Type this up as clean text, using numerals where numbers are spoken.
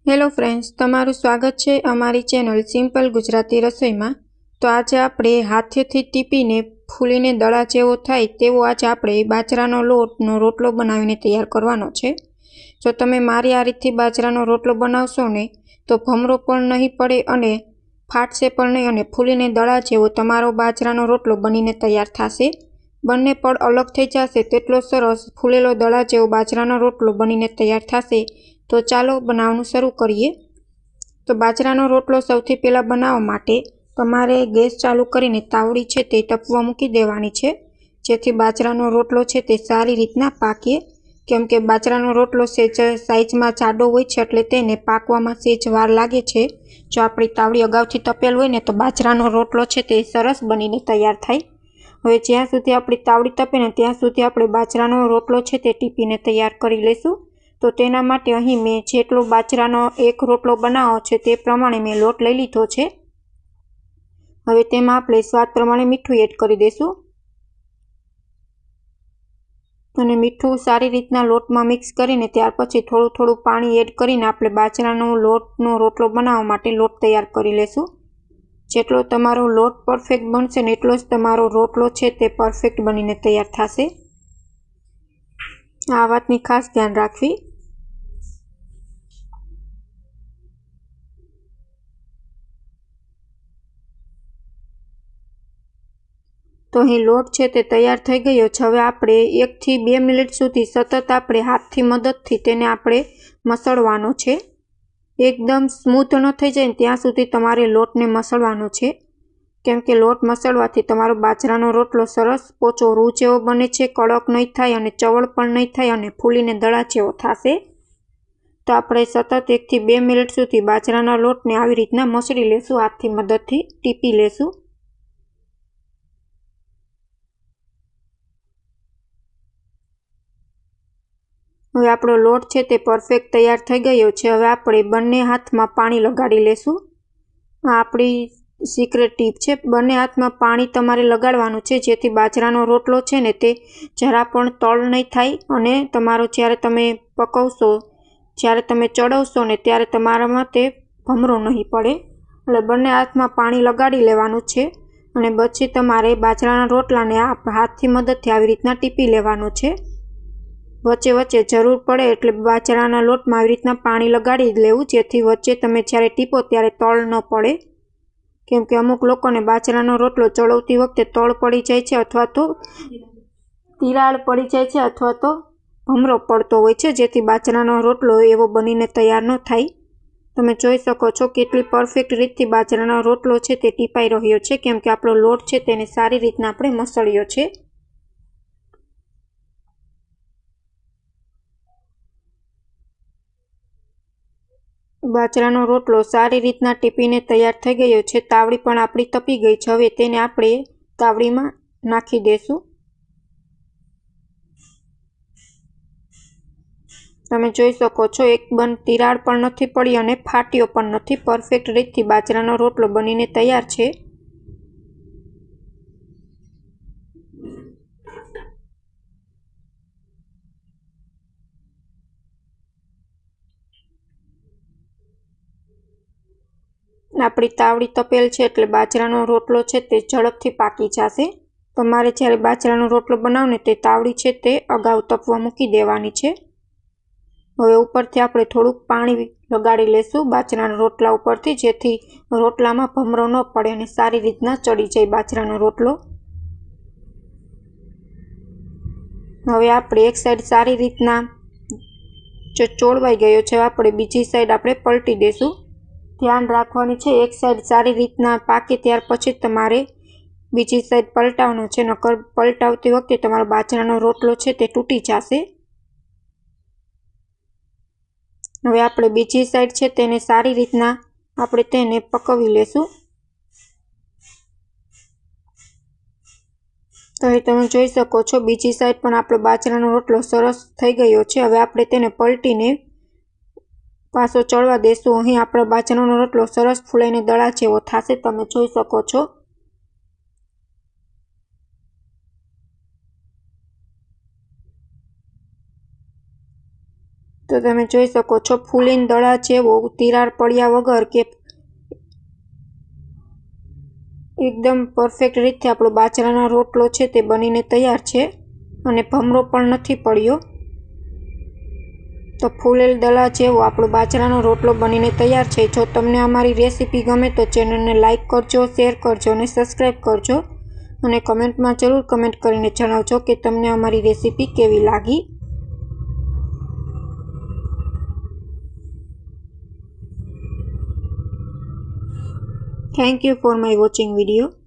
Hello friends, તમારું સ્વાગત છે અમારી ચેનલ સિમ્પલ ગુજરાતી રસોઈમાં। તો આજે આપણે હાથેથી ટીપીને ફૂલીને દડા જેવો થાય તેવો આજે આપણે બાજરાનો લોટનો રોટલો બનાવીને તૈયાર કરવાનો છે। જો તમે મારી આ રીતથી બાજરાનો રોટલો બનાવશો ને તો ભમરો પણ નહીં પડે અને ફાટશે પણ નહીં અને ફૂલીને દડા જેવો તમારો બાજરાનો રોટલો બનીને તૈયાર થશે। બંને પડ અલગ થઈ જશે તેટલો સરસ ફૂલેલો દડા જેવો બાજરાનો રોટલો બનીને તૈયાર થશે। તો ચાલો બનાવવાનું શરૂ કરીએ। તો બાજરાનો રોટલો સૌથી પહેલાં બનાવવા માટે તમારે ગેસ ચાલુ કરીને તાવડી છે તે તપવા મૂકી દેવાની છે, જેથી બાજરાનો રોટલો છે તે સારી રીતના પાકે। કેમ કે બાજરાનો રોટલો સેજ સાઈઝમાં જાડો હોય છે એટલે તેને પાકવામાં સેજ વાર લાગે છે। જો આપણી તાવડી અગાઉથી તપેલ હોય ને તો બાજરાનો રોટલો છે તે સરસ બનીને તૈયાર થાય। હવે જ્યાં સુધી આપણી તાવડી તપે ને ત્યાં સુધી આપણે બાજરાનો રોટલો છે તે ટીપીને તૈયાર કરી લઈશું। તો તેના માટે અહીં મેં જેટલો બાજરાનો એક રોટલો બનાવવો છે તે પ્રમાણે મેં લોટ લઈ લીધો છે। હવે તેમાં આપણે સ્વાદ પ્રમાણે મીઠું એડ કરી દઈશું અને મીઠું સારી રીતના લોટમાં મિક્સ કરીને ત્યાર પછી થોડું થોડું પાણી એડ કરીને આપણે બાજરાનો લોટનો રોટલો બનાવવા માટે લોટ તૈયાર કરી લઈશું। જેટલો તમારો લોટ પરફેક્ટ બનશે ને એટલો જ તમારો રોટલો છે તે પરફેક્ટ બનીને તૈયાર થશે। આ વાતની ખાસ ધ્યાન રાખવી। તો અહીં લોટ છે તે તૈયાર થઈ ગયો છે। હવે આપણે 1 થી 2 મિનિટ સુધી સતત આપણે હાથની મદદથી તેને આપણે મસળવાનો છે। એકદમ સ્મૂથ ન થઈ જાય ને ત્યાં સુધી તમારે લોટને મસળવાનો છે। કેમ કે લોટ મસળવાથી તમારો બાજરાનો રોટલો સરસ પોચો રૂ જેવો બને છે, કડક નહીં થાય અને ચવળ પણ નહીં થાય અને ફૂલીને દડા જેવો થશે। તો આપણે સતત 1 થી 2 મિનિટ સુધી બાજરાના લોટને આવી રીતના મસળી લેશું, હાથની મદદથી ટીપી લેશું। હવે આપણો લોટ છે તે પરફેક્ટ તૈયાર થઈ ગયો છે। હવે આપણે બંને હાથમાં પાણી લગાડી લેશું। આ આપણી સિક્રેટ ટીપ છે, બંને હાથમાં પાણી તમારે લગાડવાનું છે, જેથી બાજરાનો રોટલો છે ને તે જરા પણ તળ નહીં થાય અને તમારો જ્યારે તમે પકવશો, જ્યારે તમે ચડવશો ને ત્યારે તમારામાં તે ભમરો નહીં પડે। એટલે બંને હાથમાં પાણી લગાડી લેવાનું છે અને પછી તમારે બાજરાના રોટલાને હાથની મદદથી આવી રીતના ટીપી લેવાનું છે। વચ્ચે વચ્ચે જરૂર પડે એટલે બાજરાના લોટમાં આવી રીતના પાણી લગાડી લેવું, જેથી વચ્ચે તમે જ્યારે ટીપો ત્યારે તળ ન પડે। કેમ કે અમુક લોકોને બાજરાનો રોટલો ચડવતી વખતે તળ પડી જાય છે અથવા તો તિરાડ પડી જાય છે અથવા તો ભમરો પડતો હોય છે, જેથી બાજરાનો રોટલો એવો બનીને તૈયાર ન થાય। તમે જોઈ શકો છો કેટલી પરફેક્ટ રીતથી બાજરાનો રોટલો છે તે ટીપાઈ રહ્યો છે, કેમ કે આપણો લોટ છે તેને સારી રીતના આપણે મસળ્યો છે। બાજરાનો રોટલો સારી રીતના ટીપીને તૈયાર થઈ ગયો છે। તાવડી પણ આપણી તપી ગઈ છે। હવે તેને આપણે તાવડીમાં નાખી દઈશું। તમે જોઈ શકો છો એક બંધ તિરાડ પણ નથી પડી અને ફાટ્યો પણ નથી, પરફેક્ટ રીતથી બાજરાનો રોટલો બનીને તૈયાર છે। આપણી તાવડી તપેલ છે એટલે બાજરાનો રોટલો છે તે ઝડપથી પાકી જશે। તમારે જ્યારે બાજરાનો રોટલો બનાવને તે તાવડી છે તે અગાઉ તપવા મૂકી દેવાની છે। હવે ઉપરથી આપણે થોડુંક પાણી લગાડી લેશું બાજરાના રોટલા ઉપરથી, જેથી રોટલામાં ભમરો ન પડે અને સારી રીતના ચડી જાય બાજરાનો રોટલો। હવે આપણે એક સાઈડ સારી રીતના ચોળવાઈ ગયો છે, આપણે બીજી સાઈડ આપણે પલટી દઈશું। ધ્યાન રાખવાની છે એક સાઈડ સારી રીતના પાકે ત્યાર પછી તમારે બીજી સાઈડ પલટાવવાનો છે, નકર પલટાવતી વખતે તમારો બાજરાનો રોટલો છે તે તૂટી જશે। હવે આપણે બીજી સાઈડ છે તેને સારી રીતના આપણે તેને પકવી લેશું। તો હવે તમે જોઈ શકો છો બીજી સાઈડ પણ આપણો બાજરાનો રોટલો સરસ થઈ ગયો છે। હવે આપણે તેને પલટીને પાછો ચડવા દેશું। અહીં આપણો બાજરાનો રોટલો સરસ ફૂલાઈને દડા જેવો થશે, તમે જોઈ શકો છો। તો તમે જોઈ શકો છો ફૂલીને દડા જેવો તિરાડ પડ્યા વગર કે એકદમ પરફેક્ટ રીતે આપણો બાજરાનો રોટલો છે તે બનીને તૈયાર છે અને ભમરો પણ નથી પડ્યો। તો ફૂલેલ દડા જેવો આપણો બાજરાનો રોટલો બનીને તૈયાર છે। જો તમને અમારી રેસીપી ગમે તો ચેનલને લાઇક કરજો, શેર કરજો અને સબસ્ક્રાઈબ કરજો અને કમેન્ટમાં જરૂર કમેન્ટ કરીને જણાવજો કે તમને અમારી રેસીપી કેવી લાગી। Thank you for my watching video.